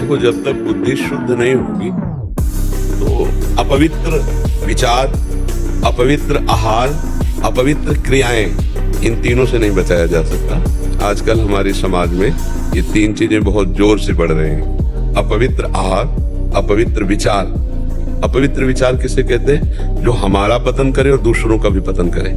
देखो, जब तक बुद्धि शुद्ध नहीं होगी तो अपवित्र विचार, अपवित्र आहार, अपवित्र क्रियाएं, इन तीनों से नहीं बचाया जा सकता। आजकल हमारे समाज में ये तीन चीजें बहुत जोर से बढ़ रही हैं। अपवित्र आहार, अपवित्र विचार। अपवित्र विचार किसे कहते हैं? जो हमारा पतन करे और दूसरों का भी पतन करे।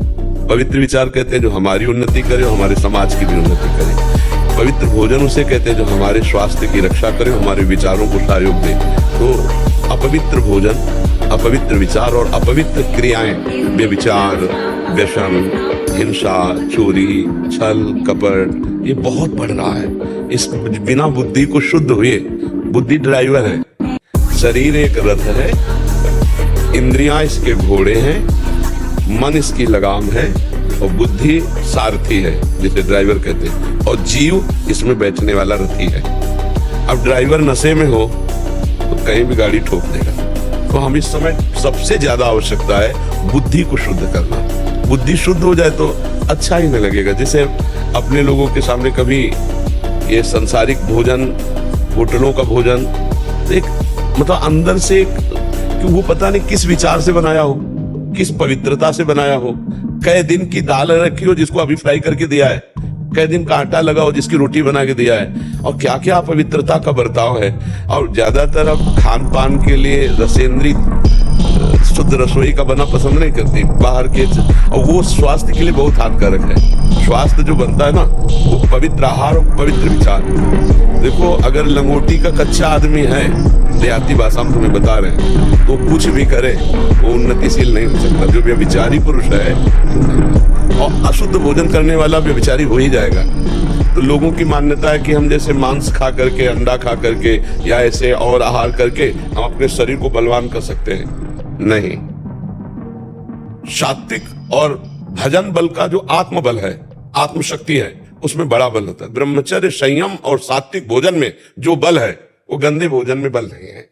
पवित्र विचार कहते हैं जो हमारी उन्नति करे और हमारे समाज की भी उन्नति करे। पवित्र भोजन उसे कहते हैं जो हमारे स्वास्थ्य की रक्षा करे, हमारे विचारों को सहयोग दे। तो अपवित्र भोजन, अपवित्र विचार और अपवित्र क्रियाएं, व्यभिचार, व्यसन, हिंसा, चोरी, छल, कपट, ये बहुत बढ़ रहा है। इस बिना बुद्धि को शुद्ध हुए, बुद्धि ड्राइवर है, शरीर एक रथ है, इंद्रियां इसके घोड़े हैं, मन इसकी लगाम है और बुद्धि सारथी है, जिसे ड्राइवर कहते हैं, और जीव इसमें बैठने वाला रथी है। अब ड्राइवर नशे में हो तो कहीं भी गाड़ी ठोक देगा। तो हम इस समय सबसे ज्यादा आवश्यकता है बुद्धि को शुद्ध करना। बुद्धि शुद्ध हो जाए तो अच्छा ही नहीं लगेगा। जैसे अपने लोगों के सामने कभी ये संसारिक भोजन, होटलों का भोजन, तो एक मतलब अंदर से कि वो पता नहीं किस विचार से बनाया हो, किस पवित्रता से बनाया हो। कई दिन की दाल रखी हो जिसको अभी फ्राई करके दिया है, कई दिन का आटा लगा हो जिसकी रोटी बना के दिया है, और क्या क्या पवित्रता का बर्ताव है। और ज्यादातर अब खान पान के लिए रसेंद्री शुद्ध रसोई का बना पसंद नहीं करती बाहर के, और वो स्वास्थ्य के लिए बहुत हानिकारक है। स्वास्थ्य जो बनता है ना, वो पवित्र आहार और पवित्र विचार। देखो, अगर लंगोटी का कच्चा आदमी है, देहाती भाषा में तुम्हें बता रहे हैं, तो कुछ भी करे वो उन्नतिशील नहीं हो सकता। जो व्यभिचारी पुरुष है और अशुद्ध भोजन करने वाला व्यभिचारी हो ही जाएगा। तो लोगों की मान्यता है कि हम जैसे मांस खा करके, अंडा खा करके या ऐसे और आहार करके हम अपने शरीर को बलवान कर सकते हैं। नहीं, सात्विक और भजन बल का जो आत्मबल है, आत्मशक्ति है, उसमें बड़ा बल होता है। ब्रह्मचर्य, संयम और सात्विक भोजन में जो बल है वो गंदे भोजन में बल नहीं है।